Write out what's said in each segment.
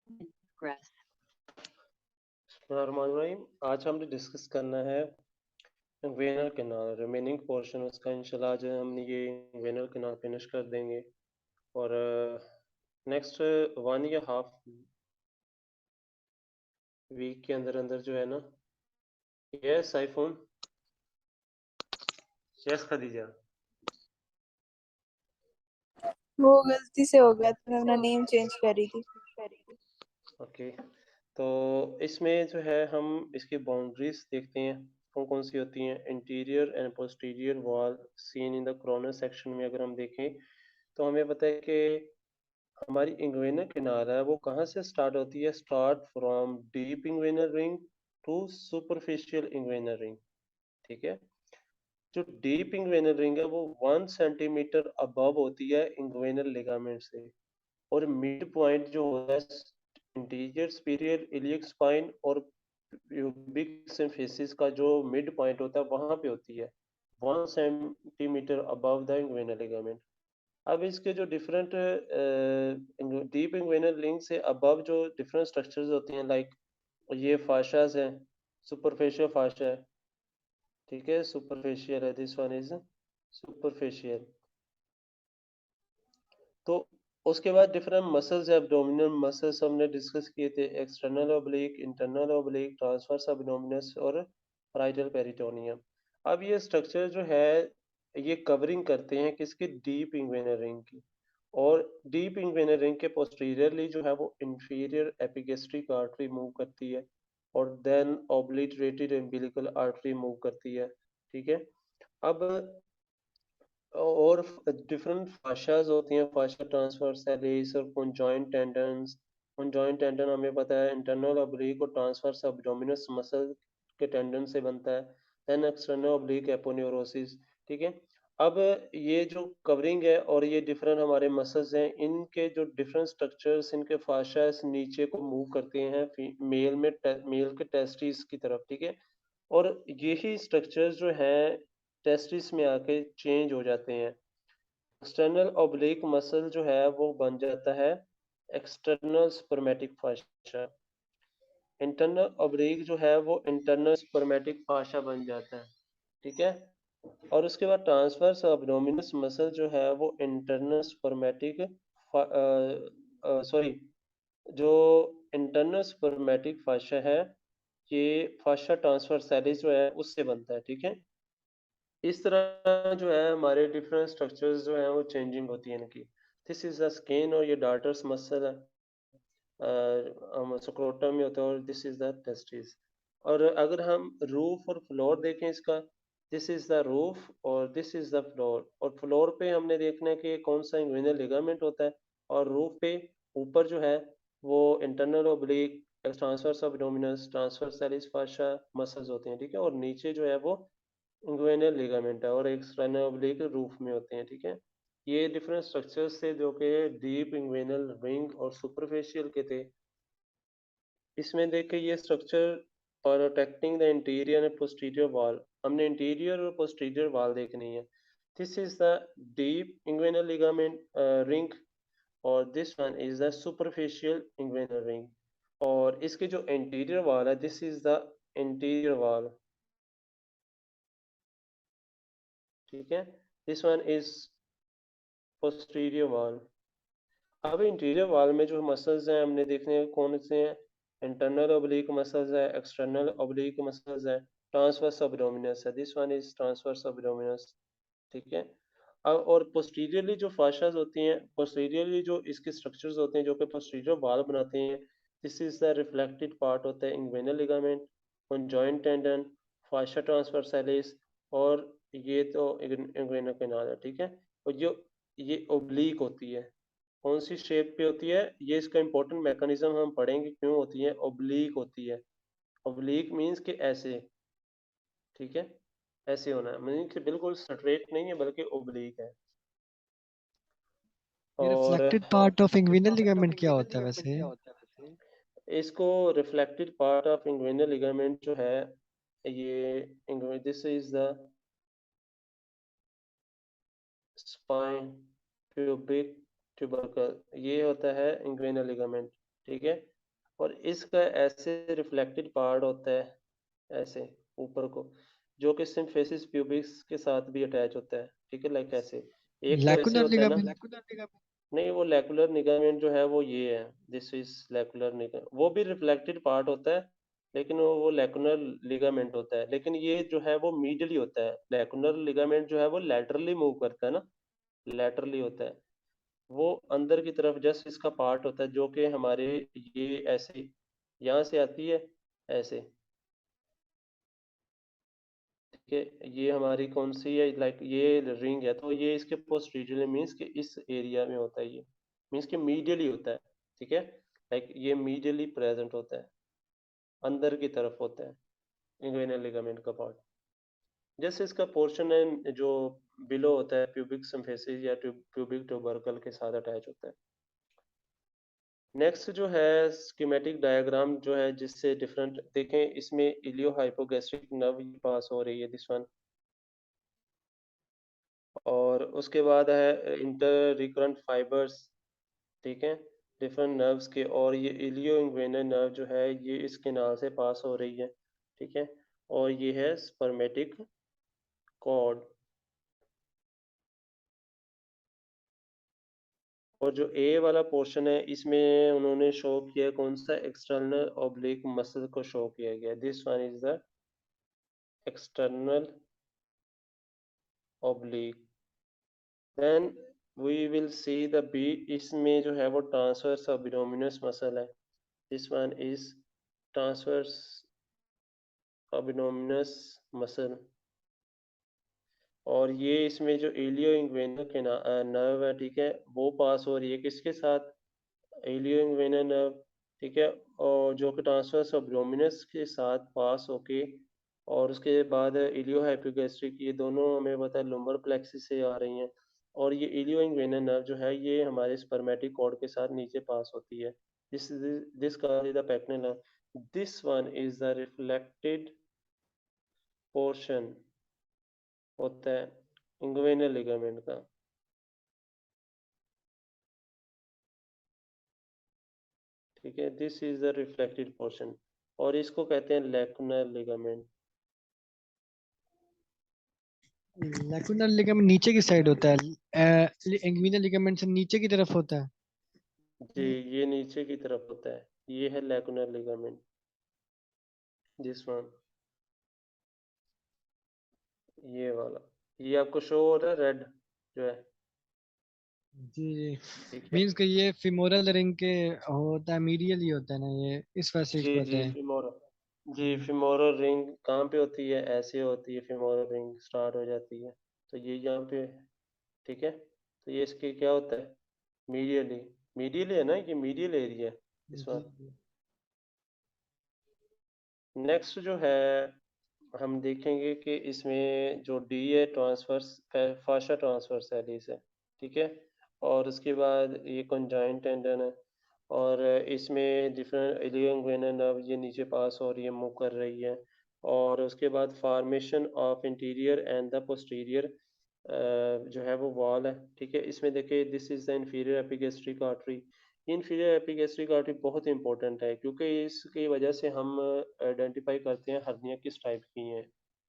बिस्मिल्लाहिर्रहमानिर्रहीम। आज हमने डिस्कस करना है वेनर कैनाल, रिमेनिंग पोर्शन उसका। इंशाल्लाह आज हम ये वेनर कैनाल फिनिश कर देंगे और नेक्स्ट 1.5 वीक के अंदर अंदर जो है ना। Yes iPhone, yes Khadija. वो गलती से हो गया था, मैं अपना नेम चेंज कर रही थी। ओके, तो इसमें जो है हम इसकी बाउंड्रीज देखते हैं कौन कौन सी होती हैं। Interior and posterior wall seen in the corner section में अगर हम देखें तो हमें पता है कि हमारी इंग्वेनर किनारा है वो कहाँ से स्टार्ट होती है। Start from deep inguinal ring to superficial inguinal ring. ठीक है, जो डीप इंग्वेनर रिंग है वो 1 सेंटीमीटर अबव होती है इंग्वेनर लिगामेंट से, और मिड पॉइंट जो होता है इंटीरियर सुपीरियर इलियक स्पाइन और प्यूबिक सिम्फिसिस का जो मिड पॉइंट होता है वहां पे होती है 1 सेंटीमीटर अबव द इंग्वेनर लिगामेंट। अब इसके जो डिफरेंट डीप इंग्वेनल लिंक से अबव जो डिफरेंट स्ट्रक्चर्स होती हैं, लाइक ये फाशास हैं, सुपरफिशियल फाशा है। ठीक है, सुपरफिशियल है, दिस वन इज सुपरफिशियल। तो उसके बाद डिफरेंट मसल्स है, एब्डोमिनल मसल्स हमने डिस्कस किए थे, external oblique, internal oblique, transverse abdominis और राइटल पेरिटोनियम। अब ये स्ट्रक्चर जो है ये कवरिंग करते हैं किसकी, डीप इंग्वेनल रिंग की। और डीप इंग्वेनल रिंग के पोस्टीरियरली जो है वो इंफीरियर एपिगेस्ट्रिक आर्टरी मूव करती है और देन ओब्लिटरेटेड एम्बिलिकल आर्टरी मूव करती है। ठीक है, अब और डिफरेंट फाशाज होती हैं, फाशा ट्रांसवर्सैलिस और कॉन्जॉइंट टेंडन्स। कॉन्जॉइंट टेंडन हमें पता है इंटरनल ओब्लिक और ट्रांसवर्स एब्डोमिनस मसल के टेंडन से बनता है। Then external oblique aponeurosis. ठीक है, अब ये जो कवरिंग है और ये डिफरेंट हमारे मसल्स हैं, इनके जो डिफरेंट स्ट्रक्चर्स, इनके फाशास नीचे को मूव करते हैं मेल में मेल के टेस्टिस की तरफ। ठीक है, और यही स्ट्रक्चर्स जो हैं टेस्टिस में आके चेंज हो जाते हैं। एक्सटर्नल ओब्लिक मसल जो है वो बन जाता है एक्सटर्नल स्पर्मेटिक फाशा। इंटरनल ओब्लिक जो है वो इंटरनल स्पर्मेटिक फाशा बन जाता है। ठीक है, और उसके बाद ट्रांसवर्स एब्डोमिनस मसल जो है वो इंटरनल स्पर्मेटिक सॉरी जो इंटरनल स्पर्मेटिक फाशा है ये फाशा ट्रांसवर्सैलिस जो है उससे बनता है। ठीक है, इस तरह जो है हमारे डिफरेंट स्ट्रक्चर्स जो हैं वो चेंजिंग होती है इनकी। दिस इज द स्किन और ये डार्टर्स मसल है, स्क्रोटम में होता है, और दिस इज द टेस्टिस। और अगर हम रूफ और फ्लोर देखें इसका, दिस इज द रूफ और दिस इज द फ्लोर। और फ्लोर पे हमने देखना है कि कौन सा इंग्विनल लिगामेंट होता है, और रूफ पे ऊपर जो है वो internal oblique, transverse abdominis, transversalis fascia muscles होते हैं। ठीक है, और नीचे जो है वो इंग्वेनल लिगामेंट है और एक्सटर्नल ओब्लिक रूफ में होते हैं। ठीक है, ये डिफरेंट स्ट्रक्चर्स थे जो कि डीप इंग्वेनल रिंग और सुपरफिशियल के थे। इसमें देख के ये structure protecting the interior and posterior wall, हमने इंटीरियर और पोस्टीरियर वॉल देखनी है। This is the deep inguinal ligament ring और this one is the superficial inguinal ring. और इसके जो इंटीरियर वॉल है this is the interior wall. ठीक है, this one is posterior wall. अब इंटीरियर वॉल में जो मसल्स हैं हमने देखने हैं कौन से हैं। इंटरनल ओब्लिक मसल्स है, एक्सटर्नल ओब्लिक मसल्स है, ट्रांसवर्स एब्डोमिनस है, this one is transverse abdominis. ठीक है, अब और पोस्टीरियरली जो फाशाज होती हैं, पोस्टीरियरली जो इसके स्ट्रक्चर्स होते हैं जो कि पोस्टीरियर वॉल बनाते हैं, this is the reflected part होता है inguinal ligament, conjoint tendon, फाशा transversalis, और ये तो इंग्वेनल कैनाल है। ठीक है, और जो ये ओब्लिक होती है कौन सी शेप पे होती है, ये इसका इंपॉर्टेंट मैकेनिज्म हम पढ़ेंगे क्यों होती है, ओब्लीक होती है। ओब्लीक मींस कि ऐसे। ठीक है, ऐसे होना है, मींस कि बिल्कुल स्ट्रेट नहीं है बल्कि ओब्लीक है। ये और reflected part of inguinal ligament क्या होता है वैसे? इसको reflected part of inguinal ligament जो है ये this is the spine pubic tubercle, ये होता है इंग्वेनल लिगामेंट। ठीक है, और इसका ऐसे रिफ्लेक्टेड पार्ट होता है, ऐसे ऊपर को, जो कि सिम्फेसिस प्यूबिक्स के साथ भी अटैच होता है, ठीक है, लाइक ऐसे। एक तो ऐसे लैकुनर होता है ना, लिगामेंट। नहीं वो लेकुलर निगामेंट जो है वो ये है, दिस इज लेकुलर निगा, वो भी रिफ्लेक्टेड पार्ट होता है, लेकिन वो लेकुलर लिगामेंट होता है, लेकिन ये जो है वो मीडियली होता है। लेकुलर लिगामेंट जो है वो लैटरली मूव करता है ना, लैटरली होता है, वो अंदर की तरफ जस्ट इसका पार्ट होता है, जो कि हमारे ये ऐसे यहाँ से आती है, ऐसे, ठीक है। ये हमारी कौन सी है, लाइक ये रिंग है, तो ये इसके पोस्टीरियरली मीन्स कि इस एरिया में होता है, ये मीन्स कि मीडियली होता है, ठीक है, लाइक ये मीडियली प्रेजेंट होता है, अंदर की तरफ होता है इंग्वेनल लिगामेंट का पार्ट। जैसे इसका पोर्शन है जो बिलो होता है प्यूबिक सिम्फेसिस या प्यूबिक ट्यूबरकल के साथ अटैच होता है। नेक्स्ट जो है स्कीमेटिक डायग्राम जो है, जिससे डिफरेंट देखें, इसमें इलियो हाइपोगैस्ट्रिक नर्व पास हो रही है, दिस वन, और उसके बाद है इंटर रिकरेंट फाइबर्स, ठीक है, डिफरेंट नर्व्स के, और ये इलियो इंग्वेनल नर्व जो है ये इस किनार से पास हो रही है, ठीक है, और ये है स्पर्मेटिक कॉर्ड। और जो ए वाला पोर्शन है इसमें उन्होंने शो किया कौन सा, एक्सटर्नल ऑब्लिक मसल को शो किया गया, this one is the external oblique. Then we will see the B, इसमें जो है वो ट्रांसवर्स एब्डोमिनस मसल है, this one is transverse abdominis muscle. और ये इसमें जो एलियो इंग्वेनल के नर्व है, ठीक है, वो पास हो रही है किसके साथ, एलियो इंग्वेनल नर्व, ठीक है, और जो कि ट्रांसवर्स एब्डोमिनस के साथ पास होके, और उसके बाद इलियो हाइपोगैस्ट्रिक, ये दोनों हमें पता है लुम्बर प्लेक्सिस से आ रही हैं, और ये इलियो इंग्वेनल नर्व जो है ये हमारे स्पर्मेटिक कॉर्ड के साथ नीचे पास होती है, दिस कॉज इज द पेक्निल nerve, this one is the reflected portion होता है इंग्वेनल लिगामेंट का, ठीक है, this is the reflected portion, और इसको कहते हैं लैकुनर लिगामेंट। लैकुनर लिगामेंट नीचे की साइड होता है, इंग्विनल लिगामेंट से नीचे की तरफ होता है। जी, ये नीचे की तरफ होता है, ये है लैकुनर लिगामेंट, दिस वन, ये वाला, ये आपको शो हो रहा है रेड जो है, जी जी। ठीक है, मीन्स कि ये फिमोरल रिंग के होता है, मीडियल ही होता है ना ये, इस वजह से जी इसको जी होता है। फिमोरल, जी फिमोरल रिंग कहाँ पे होती है, ऐसे होती है, फिमोरल रिंग स्टार्ट हो जाती है, तो ये यहाँ पे, ठीक है, तो ये इसके क्या होता है, मीडियली, मीडियली है ना, ये मीडियल एरिया है इस जी बार। जी। नेक्स्ट जो है हम देखेंगे कि इसमें जो डी है ट्रांसवर्स, फाशा ट्रांसवर्स एलिस है, ठीक है, और उसके बाद ये कंजाइंट टेंडन है, और इसमें डिफरेंट इलियंग वेना नर्व ये नीचे पास हो रही है, मूव कर रही है, और उसके बाद formation of interior and the posterior जो है वो वॉल है, ठीक है, इसमें देखिए this is the inferior epigastric artery. Inferior epigastric artery बहुत इंपॉर्टेंट है, क्योंकि इसकी वजह से हम आइडेंटिफाई करते हैं हर्निया किस टाइप की है,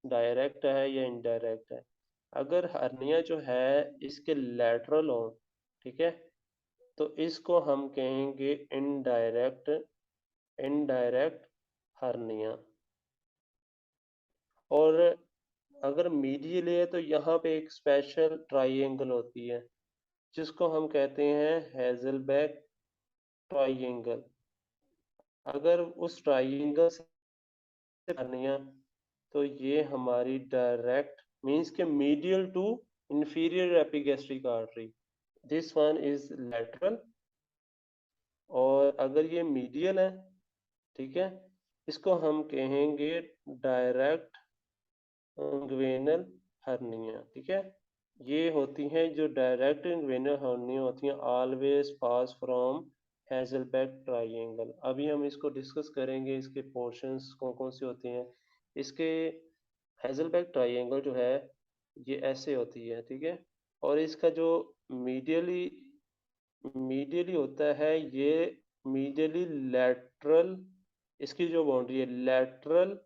डायरेक्ट है या इनडायरेक्ट है। अगर हर्निया जो है इसके लैटरल हो, ठीक है, तो इसको हम कहेंगे इनडायरेक्ट, इनडायरेक्ट हर्निया। और अगर मीडियल है तो यहाँ पे एक स्पेशल ट्राइएंगल होती है, जिसको हम कहते हैं हेजलबैक ट्राइएंगल। अगर उस ट्राइएंगल से हर्निया, तो ये हमारी डायरेक्ट मीन्स के medial to inferior epigastric artery, this one is lateral, और अगर ये मीडियल है, ठीक है, इसको हम कहेंगे डायरेक्ट इंग्वेनल हर्निया, ठीक है। ये होती हैं जो डायरेक्ट इंग्वेनल हर्निया होती हैं, always pass from Hasselbalch triangle. अभी हम इसको डिस्कस करेंगे, इसके पोर्शंस कौन कौन से होते हैं। इसके हेजलबैक ट्राइएंगल जो है ये ऐसे होती है, ठीक है, और इसका जो मीडियली मीडियली होता है ये मीडियली लैटरल, इसकी जो बाउंड्री है लैटरल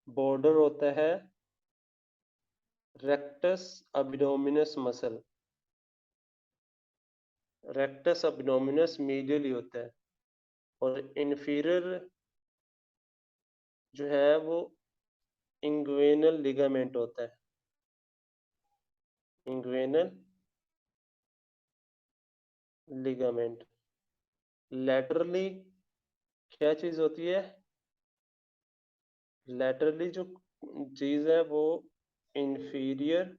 बॉर्डर होता है रेक्टस अब्डोमिनस मसल, रेक्टस अब्डोमिनस मीडियली होता है, और इन्फीरियर जो है वो इंग्वेनल लिगामेंट होता है, इंग्वेनल लिगामेंट। लैटरली क्या चीज होती है, लैटरली जो चीज है वो इंफीरियर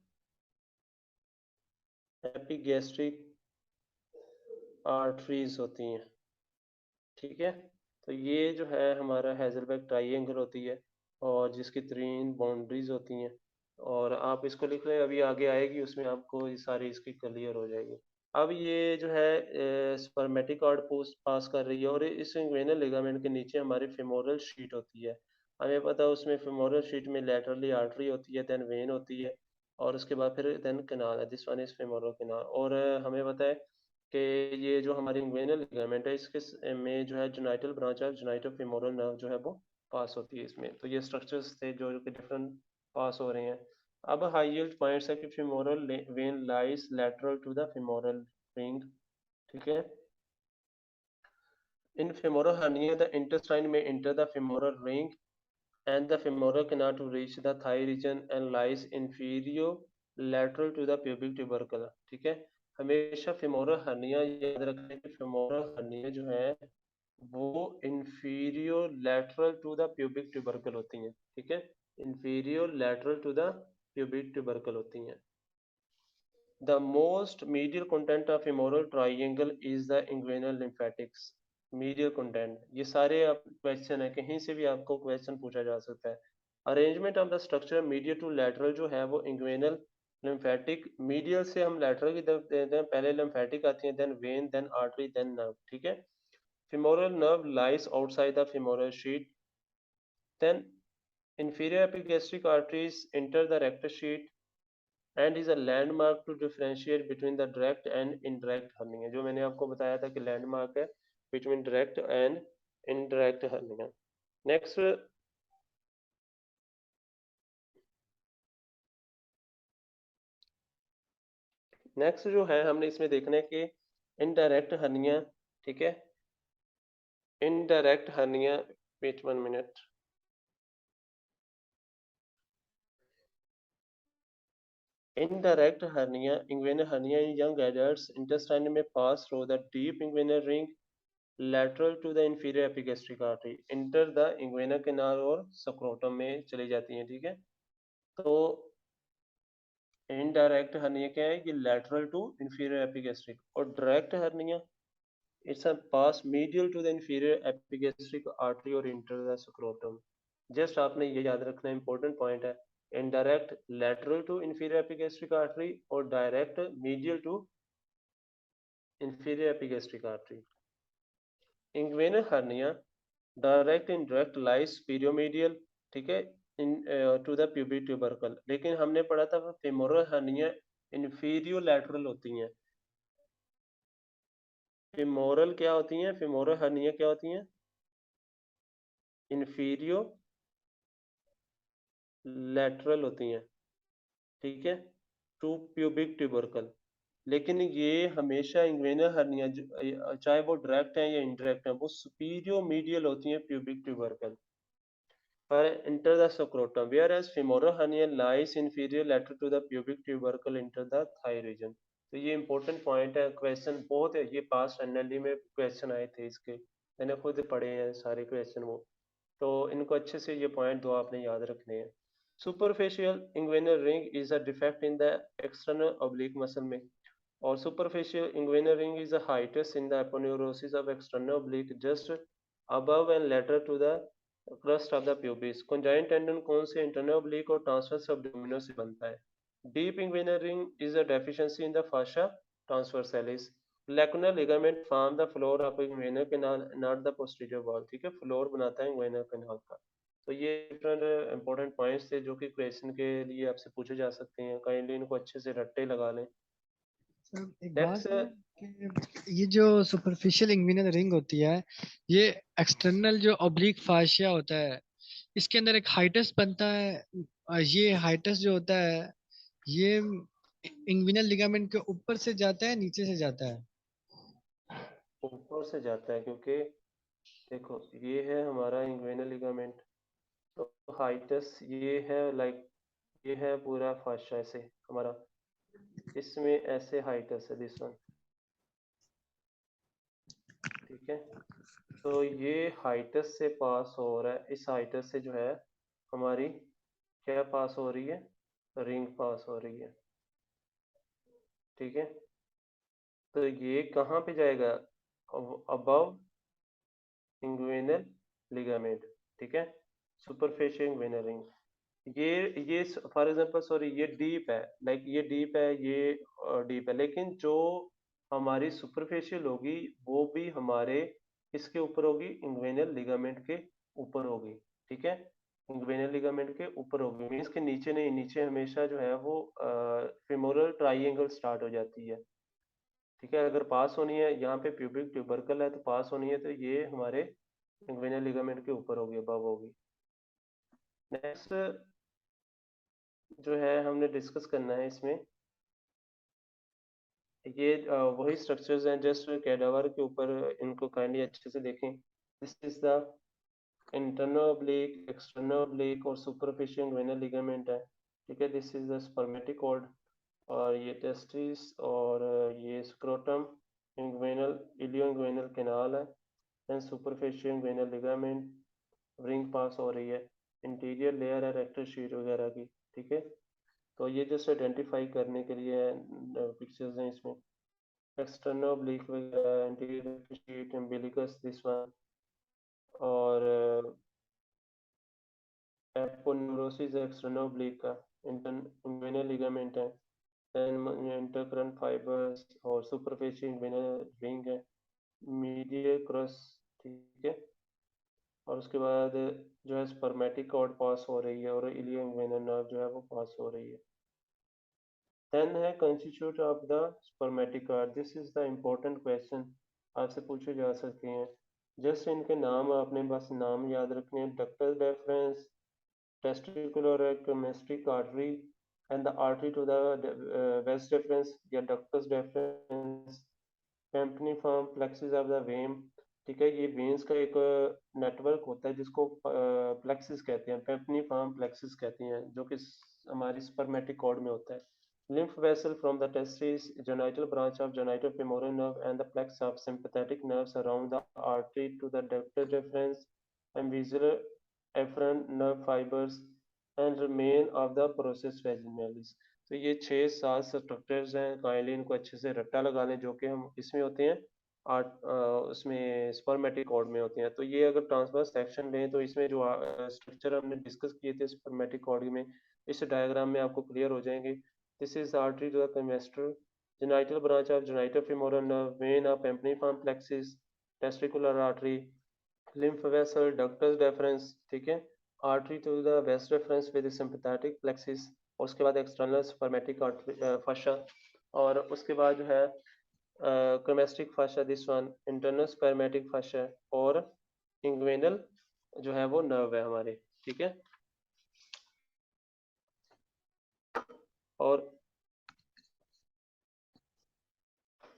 एपिगैस्ट्रिक आर्टरीज होती हैं, ठीक है। तो ये जो है हमारा हेजलबर्ग ट्राइंगल होती है, और जिसकी 3 बाउंड्रीज होती हैं, और आप इसको लिख लें, अभी आगे आएगी उसमें आपको ये सारी इसकी क्लियर हो जाएगी। अब ये जो है स्पर्मेटिक कार्ड पोस्ट पास कर रही है, और इस इंग्वेनल लिगामेंट के नीचे हमारी फेमोरल शीट होती है। हमें पता है उसमें फेमोरल शीट में लैटरली आर्टरी होती है, देन वेन होती है, और उसके बाद फिर देन कैनाल है, this one is femoral canal. और हमें पता है कि ये जो हमारी इंग्वेनल लिगामेंट है इसके में जो है जुनाइटल ब्रांच है, जुनाइटल फेमोरल नर्व जो है वो पास होती है इसमें। तो ये स्ट्रक्चर्स थे जो कि डिफरेंट पास हो रहे हैं। अब हाई यील्ड पॉइंट्स है कि femoral vein lies lateral to the femoral ring, ठीक है। इन femoral hernia the intestine may enter the femoral ring and the femoral canal to reach the thigh region and lies inferior lateral to the pubic tubercle, ठीक है। हमेशा femoral hernia याद रखना कि femoral hernia जो है वो inferior lateral to the pubic tubercle होती हैं, ठीक है, inferior lateral to the pubic tubercle होती हैं। The most medial content of femoral triangle is the inguinal lymphatics. Medial content, ये सारे आप क्वेश्चन है, कहीं से भी आपको क्वेश्चन पूछा जा सकता है। Arrangement of the structure medial to lateral जो है वो इंग्वेनल लिम्फेटिक, मीडियल से हम लैटरल की तरफ देते हैं, पहले लिम्फेटिक आती है, then vein, then artery, then nerve, ठीक है। femoral nerve lies outside the femoral sheath, then inferior epigastric arteries enter the rectus sheath and is a landmark to differentiate between the direct and indirect hernia, जो मैंने आपको बताया था कि landmark है between direct and indirect hernia। Next, next जो है हमने इसमें देखना है कि इनडायरेक्ट हर्निया, ठीक है, indirect hernia, wait 1 minute. Indirect hernia, inguinal hernia in young adults intestine में pass through the deep inguinal ring lateral to the inferior epigastric artery, enter the inguinal canal और scrotum में चली जाती हैं, ठीक है। तो इनडायरेक्ट हर्निया क्या है, ये lateral to inferior epigastric, और direct hernia it's a pass medial to the inferior epigastric artery और enter the scrotum। जस्ट आपने ये याद रखना इंपॉर्टेंट पॉइंट है, indirect lateral to inferior epigastric artery और direct medial to inferior epigastric artery. Inguinal hernia direct indirect lies superomedial, ठीक है, into the pubic tubercle, लेकिन हमने पढ़ा था फेमोरल हर्निया इंफीरियो लैटरल होती हैं। फेमोरल क्या होती हैं, फेमोरल हर्निया क्या होती हैं, इंफीरियो लैटरल होती हैं, ठीक है, टू प्यूबिक ट्यूबरकल। लेकिन ये हमेशा इंग्वेनल हर्निया चाहे वो डायरेक्ट है या इनडायरेक्ट है, वो सुपीरियो मीडियल होती हैं प्यूबिक ट्यूबरकल पर इंटर द स्क्रोटम, वेयर एज femoral hernia lies inferior lateral to the pubic tubercle into the thigh region। तो ये इंपॉर्टेंट पॉइंट है, क्वेश्चन बहुत है, ये पास्ट एनएलडी में क्वेश्चन आए थे इसके, मैंने खुद पढ़े हैं सारे क्वेश्चन वो, तो इनको अच्छे से ये पॉइंट दो आपने याद रखने हैं। Superficial inguinal ring is a defect in the external oblique muscle में, और superficial inguinal ring is the hiatus in the aponeurosis of external oblique just above and lateral to the crust of the pubis। conjoint tendon कौन से, internal oblique और transverse abdominis से बनता है। deep inguinal ring is a deficiency in the fascia transversalis। lacunar ligament form the floor of inguinal canal not the posterior wall, ठीक है, floor बनाता है inguinal canal का। तो ये डिफरेंट इंपॉर्टेंट पॉइंट्स थे जो कि क्वेश्चन के लिए आपसे पूछे जा सकते हैं, काइंडली इनको अच्छे से रट्टे लगा लें। एक नेक्स्ट बात है कि ये जो सुपरफिशियल इंग्विनल रिंग होती है, ये एक्सटर्नल जो ऑब्लिक फाशिया होता है, इसके अंदर एक हाइटस बनता है। ये हाइटस जो होता है, ये इंग्विनल लिगामेंट के ऊपर से जाता है, नीचे से जाता है। ऊपर से जाता है, क्योंकि देखो ये है हमारा इंग्वेनल लिगामेंट, तो हाइटस ये है, लाइक ये है पूरा फाशा ऐसे हमारा, इसमें ऐसे हाइटस है दिस वन, ठीक है। तो ये हाइटस से पास हो रहा है, इस हाइटस से जो है हमारी क्या पास हो रही है, रिंग पास हो रही है, ठीक है। तो ये कहाँ पे जाएगा, अबव इंग्वेनल लिगामेंट, ठीक है, सुपरफिशियल इंग्वेनल रिंग। ये फॉर एग्जांपल सॉरी ये डीप है, लाइक ये डीप है, ये डीप है, लेकिन जो हमारी सुपरफिशियल होगी वो भी हमारे इसके ऊपर होगी, इंग्वेनल लिगामेंट के ऊपर होगी, ठीक है। इंग्वेनल लिगामेंट के ऊपर होगी, मीन्स के नीचे नहीं, नीचे हमेशा जो है वो फेमोरल ट्राइंगल स्टार्ट हो जाती है, ठीक है। अगर पास होनी है यहाँ पे प्यूबिक ट्यूबरकल है, तो पास होनी है तो ये हमारे इंग्वेनल लिगामेंट के ऊपर होगी, अबव होगी। नेक्स्ट जो है हमने डिस्कस करना है इसमें, ये वही स्ट्रक्चर्स हैं जस्ट कैडावर के ऊपर, इनको काइंडली अच्छे से देखें। This is the internal oblique, external oblique और सुपरफिशियल इंग्वेनल लिगामेंट है, ठीक है। This is the spermatic cord, और ये टेस्टिस, और ये scrotum, inguinal ilioinguinal inguinal है, then superficial inguinal ligament, ring पास हो रही है, इंटीरियर लेयर है रेक्टल शीट वगैरह की, ठीक है। तो ये जस्ट आइडेंटिफाई करने के लिए पिक्चर्स हैं इसमें, एक्सटर्नल ऑब्लिक वगैरह, interior sheet, umbilicus this one, और एपोन्यूरोसिस एक्सटर्नल ऑब्लिक का, इंवेनल लिगामेंट है, देन इंटरक्रन फाइबर्स और सुपरफिशियल इंवेनल रिंग है, मीडियल क्रॉस, ठीक है। और उसके बाद जो है स्पर्मेटिक कॉर्ड पास हो रही है, और इलियो इंवेनल नर्व जो है वो पास हो रही है। देन है constitute of the spermatic cord, this is the important question, आपसे पूछे जा सकते हैं। जस्ट इनके नाम आपने बस नाम याद रखने हैं, ductus deferens, testicular cremasteric artery, and the artery to the vas deferens या ductus deferens, pampiniform plexus of the vein, ठीक है। ये वेन्स का एक नेटवर्क होता है जिसको प्लेक्सिस कहते हैं, पेम्पनीफॉर्म प्लेक्सिस कहते हैं, जो कि हमारी स्पर्मेटिक कॉर्ड में होता है। lymph vessel from the testis, genital branch of genital femoral nerve, and the plex of sympathetic nerves around the artery to the ductus deferens and visual efferent nerve fibers and remain of the process vaginalis। तो ये 6-7 structures हैं, kindly इनको अच्छे से रट्टा लगा लें, जो कि हम इसमें होते हैं उसमें स्पर्मेटिक कॉर्ड में होते हैं। तो ये अगर ट्रांसवर्स सेक्शन लें तो इसमें जो स्ट्रक्चर हमने डिस्कस किए थे स्पर्मेटिक कॉर्ड में, इस डायग्राम में आपको क्लियर हो जाएंगे। This is artery to the convector, genital branch of genital femoral nerve, vein of Pemphigus plexus, testicular artery, lymph vessel, ductus deferens, ठीक है, artery to the vas deferens with sympathetic plexus, और उसके बाद external spermatic artery fascia, और उसके बाद जो है cremastic fascia, this one internal spermatic fascia, और inguinal जो है वो नर्व है हमारे, ठीक है। और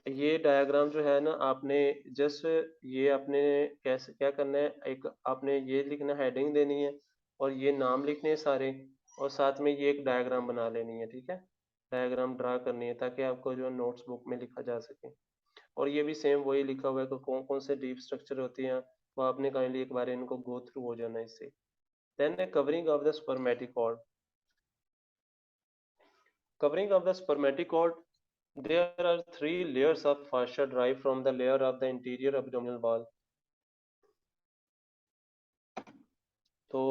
ये डायग्राम जो है ना, आपने जस्ट ये आपने कैसे क्या करना है, एक आपने ये लिखना, हेडिंग देनी है, और ये नाम लिखने हैं सारे, और साथ में ये एक डायग्राम बना लेनी है, ठीक है। डायग्राम ड्रा करनी है ताकि आपको जो नोट्स बुक में लिखा जा सके। और ये भी सेम वही लिखा हुआ है कि कौन कौन से डीप स्ट्रक्चर होती हैं, वो आपने काइंडली एक बार इनको गो थ्रू हो जाना इससे। Then covering of the spermatic cord, covering of the spermatic cord, there are 3 layers of fascia derived from the layer of the interior abdominal wall. So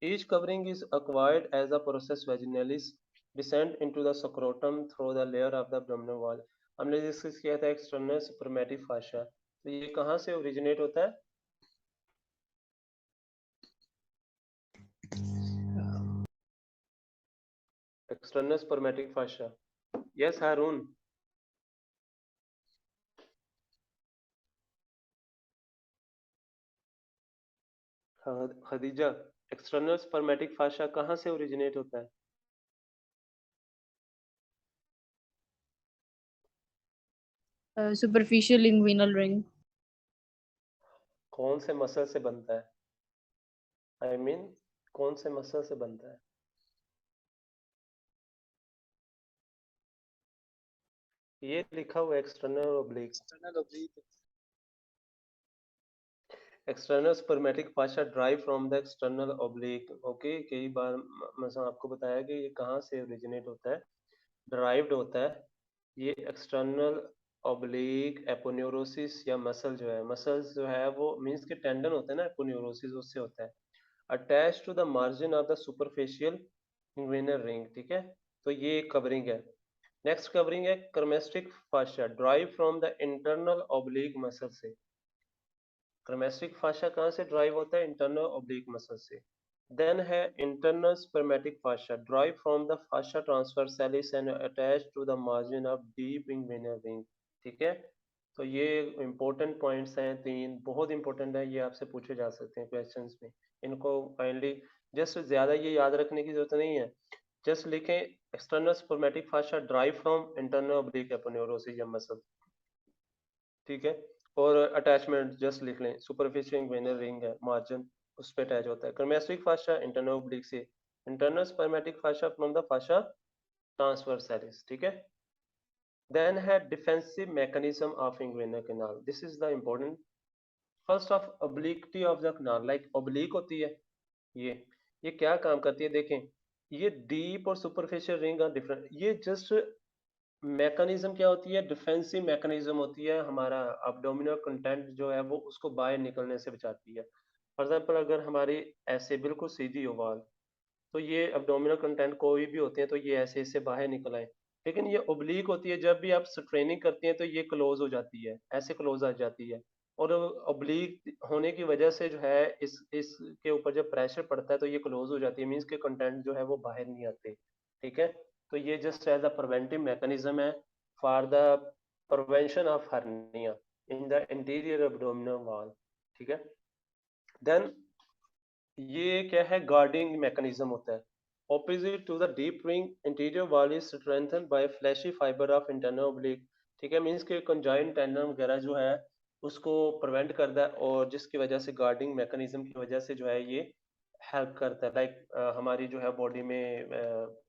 each covering is acquired as the process vaginalis descend into the scrotum through the layer of the abdominal wall. हमने discuss किया था external spermatic फाशा, तो ये कहाँ से originate होता है, external spermatic फाशा। Yes हारून, Khadija, external spermatic फाशा कहाँ से ओरिजिनेट होता है? Superficial inguinal ring. कौन से मसल से बनता है? आई मीन कौन से मसल से बनता है? ये लिखा हुआ external oblique. External oblique. External spermatic fascia derived from the external oblique. Okay, कई बार मैं आपको बताया कि ये कहाँ से ओरिजिनेट होता है, ड्राइव्ड होता है। ये एक्सटर्नल ओब्लिक एपोन्यूरोसिस या मसल जो है, मसल्स जो है वो मींस के टेंडन होते हैं ना, एपोन्यूरोसिस उससे होता है। Attach to the margin of the superficial inguinal ring, ठीक है। तो ये एक कवरिंग है। नेक्स्ट कवरिंग है cremasteric fascia derived from the internal oblique muscle से। क्रमेस्टिक फाशा कहाँ से ड्राइव होता है? इंटरनल ओब्लिक मसल से। देन है internal spermatic fascia derived from the fascia transversalis and attach to the margin of deep inguinal ring, ठीक है। तो ये इंपॉर्टेंट पॉइंट्स हैं, तीन बहुत इंपॉर्टेंट है, ये आपसे पूछे जा सकते हैं क्वेश्चंस में। इनको काइंडली जस्ट ज्यादा ये याद रखने की जरूरत नहीं है, जस्ट लिखें external spermatic fascia derived from internal oblique aponeurosis या मसल, ठीक है। और अटैचमेंट जस्ट लिख लें, सुपरफिशियल इंग्विनल रिंग है, मार्जिन उस पे अटैच होता है। क्रमेस्टिक फाशा इंटरनल ओब्लिक से, internal spermatic fascia from the fascia transversalis, ठीक है। देन है defensive mechanism of inguinal canal, this is the important. First of obliquity of the canal, like oblique होती है ये क्या काम करती है देखें। ये डीप और सुपरफिशियल रिंग का डिफरेंट, ये जस्ट मैकेनिज्म क्या होती है, डिफेंसिव मैकेनिज्म होती है। हमारा abdominal कंटेंट जो है वो उसको बाहर निकलने से बचाती है। फॉर एग्जाम्पल अगर हमारी ऐसे बिल्कुल सीधी हो वॉल, तो ये abdominal कंटेंट कोई भी होते हैं तो ये ऐसे इससे बाहर निकल आए। लेकिन ये ओब्लिक होती है, जब भी आप स्ट्रेनिंग करते हैं तो ये क्लोज हो जाती है, ऐसे क्लोज आ जाती है। और ओब्लिक होने की वजह से जो है इसके ऊपर जब प्रेशर पड़ता है तो ये क्लोज हो जाती है, मीन्स के कंटेंट जो है वो बाहर नहीं आते, ठीक है। तो ये just as a preventive mechanism है for the prevention of hernia in the interior abdominal wall, ठीक है। देन ये क्या है, गार्डिंग मैकेनिज्म होता है। Opposite to the deep ring interior wall is strengthen by fleshy fibre of internal oblique, ठीक है। मींस के कंजाइन टेंडन वगैरह जो है उसको प्रिवेंट करता है, और जिसकी वजह से गार्डिंग मैकेनिज्म की वजह से जो है ये हेल्प करता है। लाइक हमारी जो है बॉडी में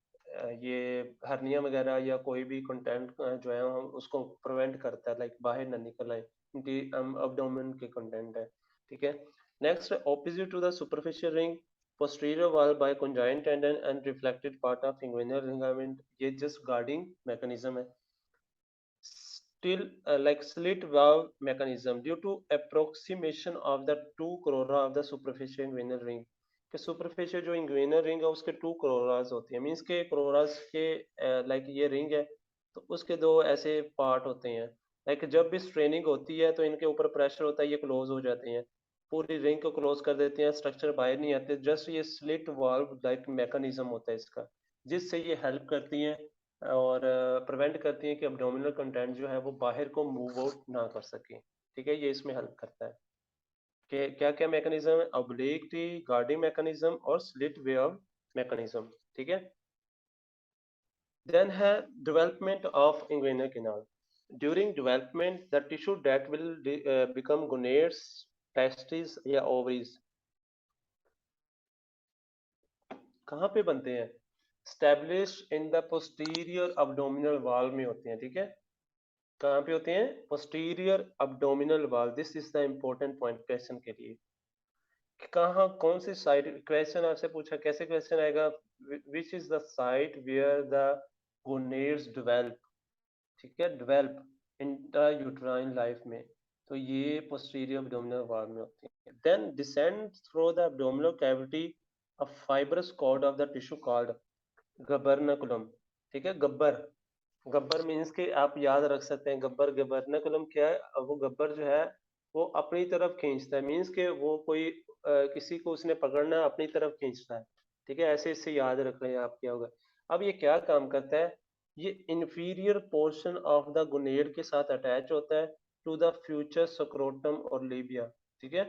ये हर्निया वगैरह या कोई भी कंटेंट जो है हम उसको प्रिवेंट करता है, लाइक बाहर ना निकल आए, एब्डोमेन के कंटेंट है, ठीक है। Next, opposite to the superficial ring, posterior wall by conjoined tendon and reflected part of inguinal ligament, ये just guarding mechanism है। Still, like slit valve mechanism due to approximation of the two crura of the superficial inguinal ring, कि superficial जो inguinal ring है उसके two cororas होती है, means के cororas के like ये ring है तो उसके दो ऐसे पार्ट होते हैं। लाइक जब भी स्ट्रेनिंग होती है तो इनके ऊपर प्रेशर होता है, ये क्लोज हो जाते हैं, पूरी रिंग को क्लोज कर देते हैं, स्ट्रक्चर बाहर नहीं आते। जस्ट ये स्लिट वाल्व लाइक मैकेनिज्म होता है इसका, जिससे ये हेल्प करती हैं और प्रिवेंट करती हैं कि एब्डोमिनल कंटेंट जो है वो बाहर को मूव आउट ना कर सके, ठीक है। ये इसमें हेल्प करता है कि क्या क्या मैकेनिज्म है, ऑब्लिक्विटी, गार्डिंग मैकेनिज्म और स्लिट वेव मैकेनिज्म, ठीक है। देन है development of inguinal canal. During development the tissue that will become gonads, testis या ओवरीज कहाँ पे बनते हैं? Establish in the posterior abdominal wall में होते हैं, ठीक है। कहाँ पे होते हैं? Posterior abdominal wall. This is the important point question के लिए, कहाँ कौन सी साइड, क्वेश्चन आपसे पूछा कैसे क्वेश्चन आएगा, which is the site where the gonads develop, ठीक है, डेवलप इंट्रायूट्राइन लाइफ में, तो ये पोस्टीरियर एब्डोमिनल वॉल में होती है। Then descend through the abdominal cavity a fibrous cord of the tissue called gubernaculum, ठीक है। गब्बर, गब्बर मीन्स के आप याद रख सकते हैं गब्बर, गबर्नकुलम क्या है, वो गब्बर जो है वो अपनी तरफ खींचता है, मीन्स के वो कोई किसी को उसने पकड़ना है अपनी तरफ खींचता है, ठीक है। ऐसे इससे याद रख रहे हैं आप क्या होगा। अब ये क्या काम करता है, ये inferior portion of the gonad के साथ अटैच होता है टू द फ्यूचर स्क्रोटम और लेबिया, ठीक है,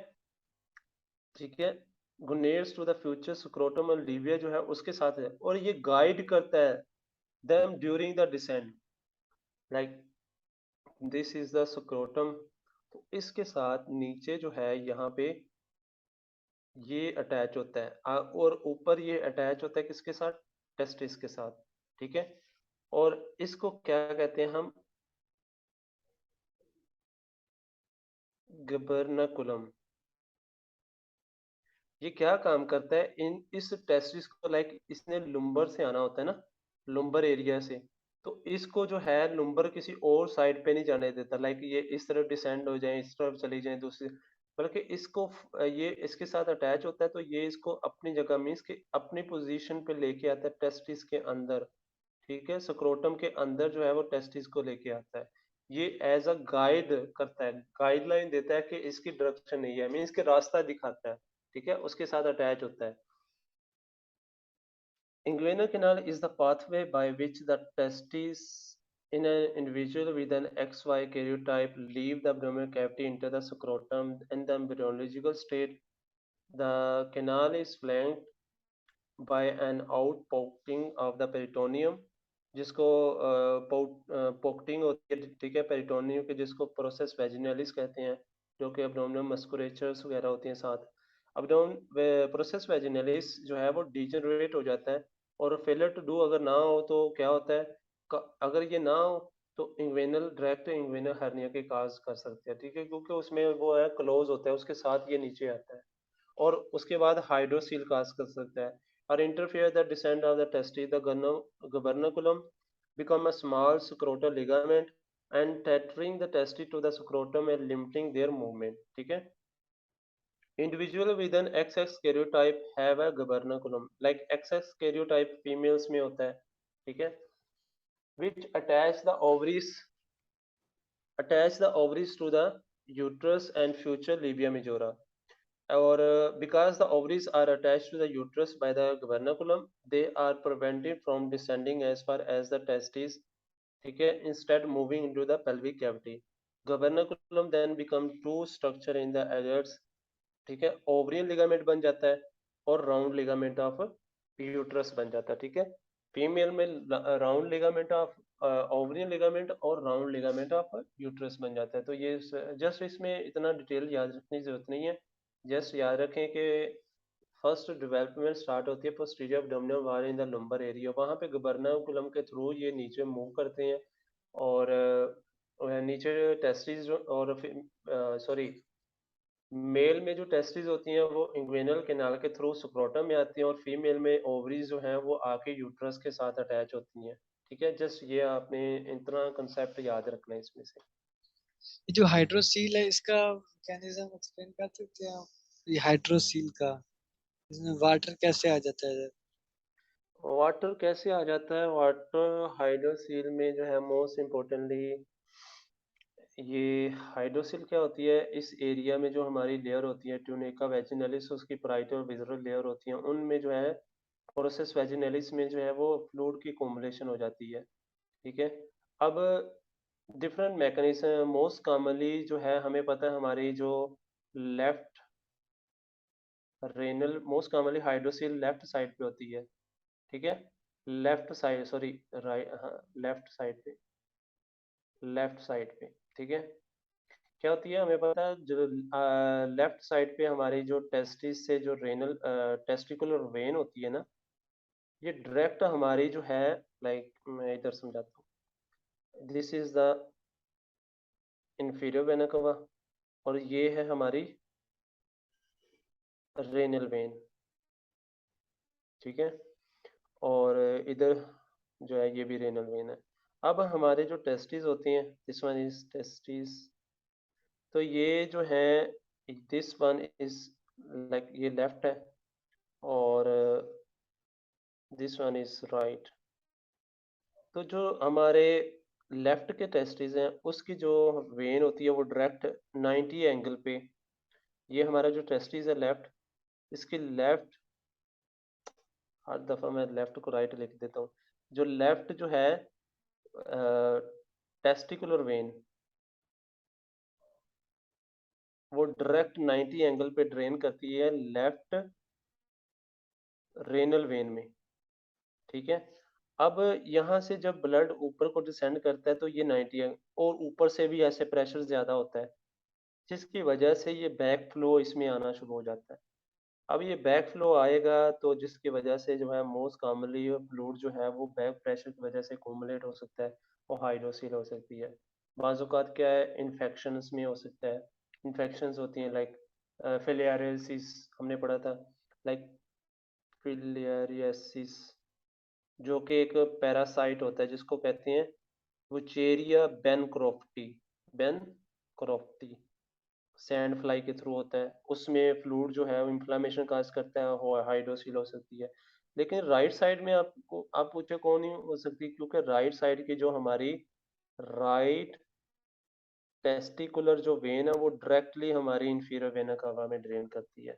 ठीक है। गुनेट्स टू द फ्यूचर स्क्रोटम और लीविया जो है उसके साथ है, और ये गाइड करता है them during the descent, like this is the scrotum. तो इसके साथ नीचे जो है यहाँ पे ये अटैच होता है और ऊपर ये अटैच होता है किसके साथ, टेस्टिस के साथ, ठीक है। और इसको क्या कहते हैं हम, गबर्नकुलम। ये क्या काम करता है, इन इस टेस्टिस को, लाइक इसने लुम्बर से आना होता है ना, लुम्बर एरिया से, तो इसको जो है लुम्बर किसी और साइड पे नहीं जाने देता, लाइक ये इस तरफ डिसेंड हो जाए, इस तरफ चली जाए दूसरी, बल्कि इसको ये इसके साथ अटैच होता है, तो ये इसको अपनी जगह मीन्स कि अपनी पोजीशन पे लेके आता है टेस्टिस के अंदर, ठीक है। स्क्रोटम के अंदर जो है वो टेस्टिस को लेके आता है। ये एज अ गाइड करता है, गाइडलाइन देता है कि इसकी डायरेक्शन नहीं है, मीन्स के रास्ता दिखाता है, ठीक है, उसके साथ अटैच होता है। Inguinal canal is the pathway by which the testes in an individual with an XY karyotype leave the abdominal cavity into the scrotum. In the embryological state, the canal is flanked by an outpouching of the peritoneum, जिसको पोक्टिंग होती है, ठीक है, peritoneum के, जिसको process वेजिनलिस कहते हैं, जो कि एब्डोमिनल मस्कुलेचर्स वगैरह होती हैं साथ। एब्डोमिन प्रोसेस वेजिनलिस जो है वो डिजनरेट हो जाता है, और फेलियर टू डू अगर ना हो तो क्या होता है, अगर ये ना हो तो इंग्वेनल डायरेक्ट इंग्वेनल हर्निया के काज कर सकते हैं, ठीक है, क्योंकि उसमें वो है क्लोज होता है, उसके साथ ये नीचे आता है। और उसके बाद हाइड्रोसील काज कर सकता है, or interfere the descent of the testes. The gubernaculum become a small scrotal ligament and tethering the testes to the scrotum and limiting their movement, ठीक है। Individual with an XX karyotype have a gubernaculum, like XX karyotype females में होता है, ठीक है, which attach the ovaries to the uterus and future labia majora. Or because the ovaries are attached to the uterus by the gubernaculum, they are prevented from descending as far as the testes, ठीक है, instead moving into the pelvic cavity. Gubernaculum then become two structure in the adults, ठीक है, ovarian ligament बन जाता है और round ligament of uterus बन जाता है, ठीक है। फीमेल में round ligament of ovarian ligament और राउंड लिगामेंट ऑफ यूट्रस बन जाता है। तो ये जस्ट इसमें इतना डिटेल याद रखने की जरूरत नहीं है, जस्ट याद रखें कि फर्स्ट डेवलपमेंट स्टार्ट होती है posterior abdominal wall in the lumbar area, वहाँ पे गुबर्नाकुलम के थ्रू ये नीचे मूव करते हैं, और नीचे टेस्टिस और सॉरी मेल में जो टेस्टिस होती हैं वो इंग्वेनल कैनाल के थ्रू स्क्रोटम में आती हैं, और फीमेल में ओवरीज जो हैं वो आके यूट्रस के साथ अटैच होती हैं, ठीक है। जस्ट ये आपने इतना कंसेप्ट याद रखना है इसमें से। ये जो हाइड्रोसील है इसका मैकेनिज्म एक्सप्लेन कर सकते हैं आप? ये हाइड्रोसील का इसमें वाटर कैसे आ जाता है? वाटर कैसे आ जाता है, वाटर हाइड्रोसील में जो है मोस्ट इम्पोर्टेंटली ये हाइड्रोसिल क्या होती है, इस एरिया में जो हमारी लेयर होती है ट्यूनिका वेजिनलिस, उसकी पराइटल और विज़रल लेयर होती है, उनमें जो है प्रोसेस वेजिनलिस में जो है वो फ्लूइड की कोमुलेशन हो जाती है, ठीक है। अब डिफरेंट मैकेनिज्म मोस्ट कॉमनली जो है हमें पता है, हमारी जो left renal most commonly hydrocele left side पे होती है, ठीक है, लेफ्ट साइड सॉरी राइट, हाँ लेफ्ट साइड पे, ठीक है। क्या होती है हमें पता है, जो लेफ्ट साइड पे हमारी जो टेस्टिस से जो रेनल टेस्टिकुलर वेन होती है ना, ये डायरेक्ट हमारी जो है, लाइक मैं इधर समझाता हूँ, this is the inferior vena कवा, और ये है हमारी रेनल वेन, ठीक है, और इधर जो है ये भी रेनल वेन है। अब हमारे जो टेस्टिस होती हैं, दिस वन इज टेस्टिस, तो ये जो है दिस वन इज लाइक ये लेफ्ट है, और दिस वन इज राइट। तो जो हमारे लेफ्ट के टेस्टिस हैं उसकी जो वेन होती है वो डायरेक्ट 90 एंगल पे, ये हमारा जो टेस्टिस है लेफ्ट, इसकी लेफ्ट, हर दफ़ा मैं लेफ्ट को राइट लिख देता हूँ, जो लेफ्ट जो है टेस्टिकुलर वेन वो डायरेक्ट 90 एंगल पे ड्रेन करती है लेफ्ट रेनल वेन में, ठीक है। अब यहाँ से जब ब्लड ऊपर को डिसेंड करता है तो ये 90 है, और ऊपर से भी ऐसे प्रेशर ज्यादा होता है, जिसकी वजह से ये बैक फ्लो इसमें आना शुरू हो जाता है। अब ये बैक फ्लो आएगा तो जिसकी वजह से जो है मोस्ट कॉमनली फ्लूइड जो है वो बैक प्रेशर की वजह से एक्यूमुलेट हो सकता है और हाइड्रोसील हो सकती है। बाज़-औक़ात क्या है, इन्फेक्शंस में हो सकता है, इन्फेक्शंस होती हैं लाइक फिलियारियोसिस हमने पढ़ा था, लाइक फिलियारियोसिस जो कि एक पैरासाइट होता है जिसको कहते हैं वुचेरिया बेनक्रॉफ्टी सैंड फ्लाई के थ्रू होता है, उसमें फ्लूइड जो है वो इन्फ्लेमेशन काज करता है, हाइड्रोसील हो सकती है। लेकिन राइट साइड में आपको आप पूछे कौन नहीं हो सकती, क्योंकि राइट साइड की जो हमारी राइट टेस्टिकुलर जो वेन है वो डायरेक्टली हमारी इंफीरियर वेना कावा में ड्रेन करती है,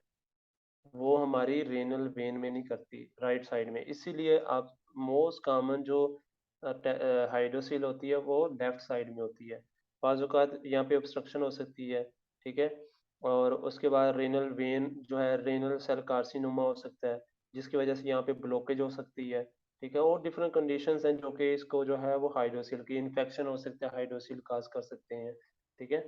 वो हमारी रेनल वेन में नहीं करती, राइट साइड में। इसीलिए आप मोस्ट कॉमन जो हाइड्रोसील होती है वो लेफ्ट साइड में होती है। बाज़ औक़ात यहाँ पे ऑब्स्ट्रक्शन हो सकती है, ठीक है। और उसके बाद रेनल वेन जो है रेनल सेल कार्सिनोमा हो सकता है, जिसकी वजह से यहाँ पे ब्लॉकेज हो सकती है, ठीक है। और डिफरेंट कंडीशंस हैं जो कि इसको जो है वो हाइड्रोसील की इन्फेक्शन हो सकता है, हाइड्रोसील काज कर सकते हैं, ठीक है।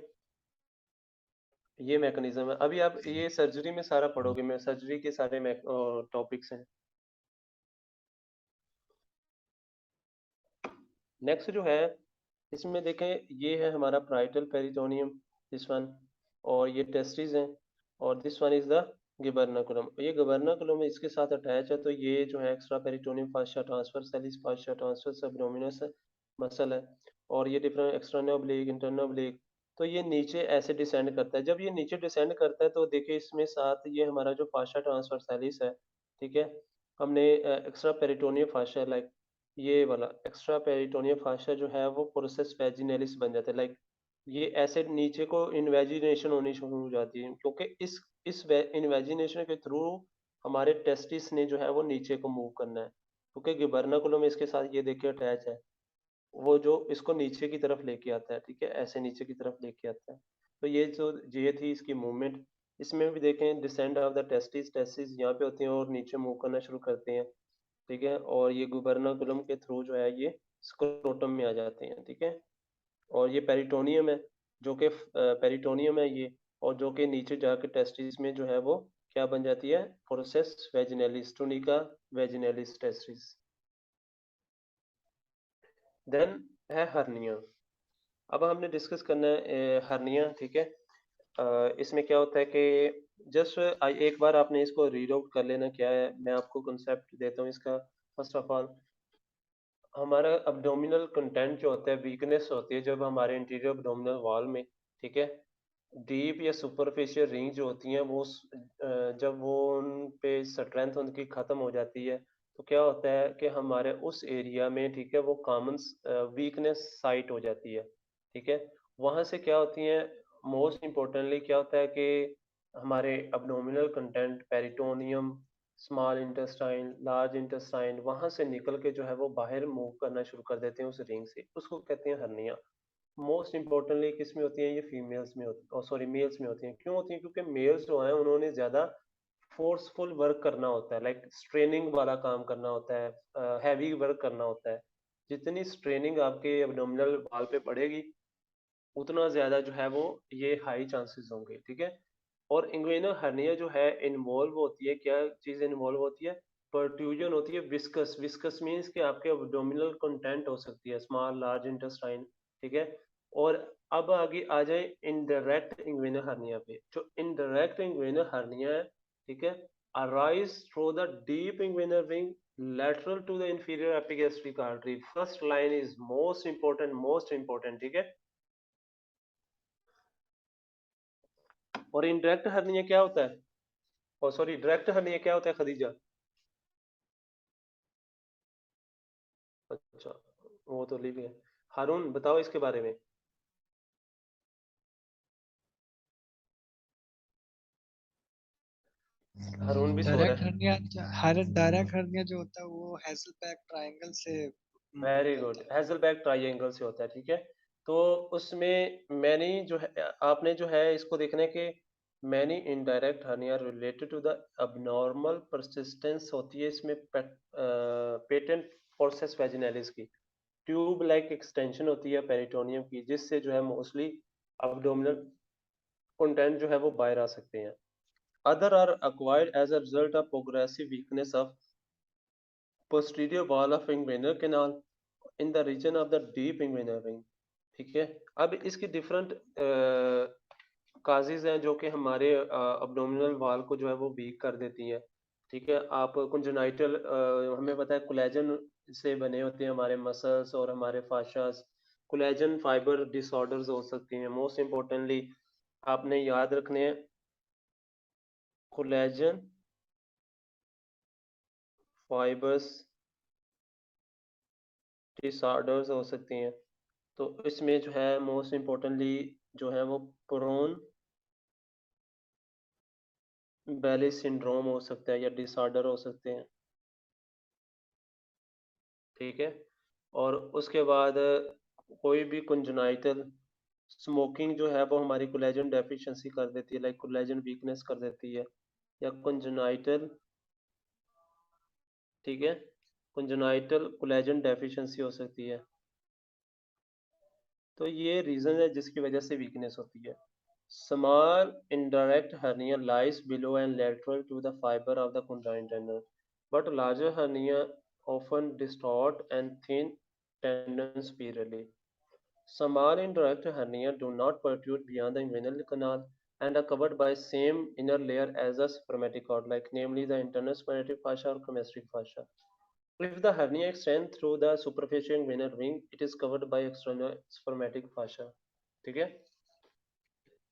ये मैकेनिज्म है। अभी आप ये सर्जरी में सारा पढ़ोगे, मैं सर्जरी के सारे टॉपिक्स हैं। नेक्स्ट जो है इसमें देखें, ये है हमारा पाराइटल पेरिटोनियम, दिस वन, और ये टेस्टिस हैं, और दिस वन इज द गिबर्नाकुलम। ये गिबर्नाकुलम इसके साथ अटैच है, तो ये जो है extra peritoneum fascia transversalis fascia transverse abdominis muscle है, और ये different external oblique internal oblique, तो ये नीचे ऐसे डिसेंड करता है। जब ये नीचे डिसेंड करता है तो देखिए इसमें साथ ये हमारा जो फास्चा ट्रांसफर सेलिस है, ठीक है, हमने एक्स्ट्रा पेरिटोनियम फास्चा लाइक ये वाला एक्स्ट्रा पेरिटोनियम फास्चा जो है वो प्रोसेस वेजिनेलिस बन जाता है, लाइक ये ऐसे नीचे को इन्वेजिनेशन होनी शुरू हो जाती है, क्योंकि इस इन्वेजिनेशन के थ्रू हमारे टेस्टिस ने जो है वो नीचे को मूव करना है, क्योंकि गिबर्नाकुलम इसके साथ ये देखिए अटैच है, वो जो इसको नीचे की तरफ लेके आता है, ठीक है, ऐसे नीचे की तरफ लेके आता है। तो ये जो ये थी इसकी मूवमेंट। इसमें भी देखें descend of the testis, testis यहाँ पे होते हैं और नीचे मूव करना शुरू करते हैं, ठीक है, और ये गुबर्नाकुलम के थ्रू जो है ये स्क्रोटम में आ जाते हैं, ठीक है। और ये पेरिटोनियम है, जो कि पेरिटोनियम है ये, और जो कि नीचे जाके टेस्टिस में जो है वो क्या बन जाती है, process vaginalis, tunica vaginalis testis. Then है हर्निया। अब हमने डिस्कस करना है हर्निया, ठीक है। इसमें क्या होता है कि जस्ट एक बार आपने इसको रीड आउट कर लेना क्या है, मैं आपको कंसेप्ट देता हूँ इसका। फर्स्ट ऑफ ऑल हमारा अब्डोमिनल कंटेंट जो होता है, वीकनेस होती है जब हमारे इंटीरियर अब्डोमिनल वॉल में, ठीक है, डीप या सुपरफिशियल रिंग जो होती हैं वो जब वो उन पे स्ट्रेंथ उनकी ख़त्म हो जाती है, तो क्या होता है कि हमारे उस एरिया में, ठीक है, वो कॉमन वीकनेस साइट हो जाती है, ठीक है। वहाँ से क्या होती हैं, मोस्ट इम्पोर्टेंटली क्या होता है कि हमारे abdominal content peritoneum, small intestine, large intestine, वहाँ से निकल के जो है वो बाहर मूव करना शुरू कर देते हैं उस रिंग से, उसको कहते हैं हर्निया। मोस्ट इम्पोर्टेंटली किस में होती है, ये फीमेल्स में होती है, सॉरी मेल्स में होती हैं। क्यों होती है, क्योंकि मेल्स जो हैं उन्होंने ज़्यादा फोर्सफुल वर्क करना होता है, लाइक स्ट्रेनिंग वाला काम करना होता है, हैवी वर्क करना होता है। जितनी स्ट्रेनिंग आपके एब्डोमिनल वॉल पे पड़ेगी, उतना ज़्यादा जो है वो ये हाई चांसेस होंगे, ठीक है। और इंग्वेनल हर्निया जो है इन्वॉल्व होती है, क्या चीज़ इन्वॉल्व होती है, प्रोट्रूजन होती है विस्कस, विस्कस मीन्स कि आपके एब्डोमिनल कंटेंट हो सकती है, स्मॉल लार्ज इंटेस्टाइन, ठीक है। और अब आगे आ जाए इनडायरेक्ट इंग्वेनल हर्निया पे। जो इनडायरेक्ट इंग्वेनल हर्निया है, ठीक है, arise through the deep inguinal ring lateral to the inferior epigastric artery, first line is most important, ठीक है। और इनडायरेक्ट हर्निया क्या होता है, और सॉरी डायरेक्ट हर्निया क्या होता है खदीजा? अच्छा, वो तो लिख गए। हारून बताओ इसके बारे में। हारून भी सो डायरेक्ट रहा है। हर्निया, डायरेक्ट हर्निया जो होता है वो हैसलबैक ट्रायंगल से वेरी गुड, निकलता है। हैजलबैक ट्रायंगल से होता है, ठीक है। तो उसमें मैंने जो है, आपने जो है इसको देखना है कि many indirect hernia related to the abnormal persistence होती है इसमें पेटेंट फोर्सेस वैजिनैलिस की ट्यूब लाइक एक्सटेंशन होती है पेरिटोनियम की, जिससे जो है मोस्टली abdominal कंटेंट जो है वो बाहर आ सकते हैं। Other are acquired as a result of progressive weakness of posterior wall of inguinal canal in the region of the deep inguinal ring। ठीक है, अब इसकी डिफरेंट काजेज हैं जो कि हमारे अब्डोमिनल वाल को जो है वो वीक कर देती हैं। ठीक है, आप कंजेनाइटल हमें पता है कोलेजन से बने होते हैं हमारे मसल्स और हमारे फाशास। कोलेजन फाइबर डिसऑर्डर्स हो सकती हैं। मोस्ट इम्पोर्टेंटली आपने याद रखने हैं कोलेजन फाइबर्स डिसऑर्डर्स हो सकती हैं। तो इसमें जो है मोस्ट इम्पोर्टेंटली जो है वो प्रोन बेली सिंड्रोम हो सकता है या डिसऑर्डर हो सकते हैं। ठीक है, और उसके बाद कोई भी कंजेनाइटल स्मोकिंग जो है वो हमारी कोलेजन डेफिशिएंसी कर देती है, लाइक कोलेजन वीकनेस कर देती है, या कंजेनाइटल, ठीक है, कंजेनाइटल कोलेजन डेफिशिएंसी हो सकती है। तो ये रीजन है जिसकी वजह से वीकनेस होती है। Small indirect hernia lies below and lateral to the fiber of the conjoined tendon, but larger hernia often distort and thin tendons superiorly. Small indirect hernia do not protrude beyond the inguinal canal and are covered by same inner layer as the spermatic cord, like namely the internal spermatic fascia or cremasteric fascia. If the hernia extends through the superficial inguinal ring, it is covered by external spermatic fascia. ठीक है?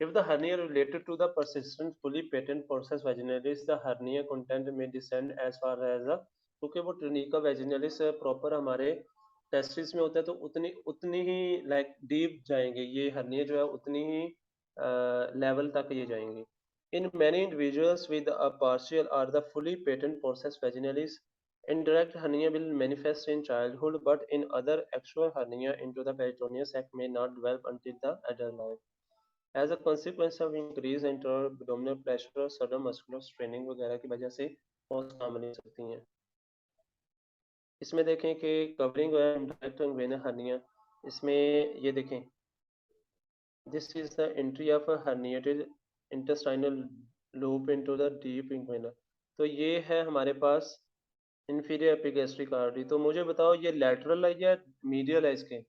If the hernia related to the persistent fully patent process vaginalis, the hernia content may descend as far as the, क्योंकि वो ट्रिनिका वैजिनालिस proper हमारे testis में होता है, तो उतनी उतनी ही लाइक डीप जाएंगे ये हर्निया जो है, उतनी ही लेवल तक ये जाएंगे। In many individuals with a partial or the fully patent process vaginalis, indirect hernia will manifest in childhood, but in other actual hernia into the peritoneal sac may not develop until the adult life. As a consequence of increased intra-abdominal pressure और sudden muscular straining वगैरह की वजह से बहुत सामने सकती हैं। इसमें देखें कि कवरिंग और इंडायरेक्ट इंग्वेनल हर्निया, इसमें ये देखें, this is the entry of a herniated intestinal loop into the deep inguinal. तो ये है हमारे पास इंफीरियर एपिगैस्ट्रिक आर्टरी। तो मुझे बताओ ये लैटरल है या मीडियल है इसके?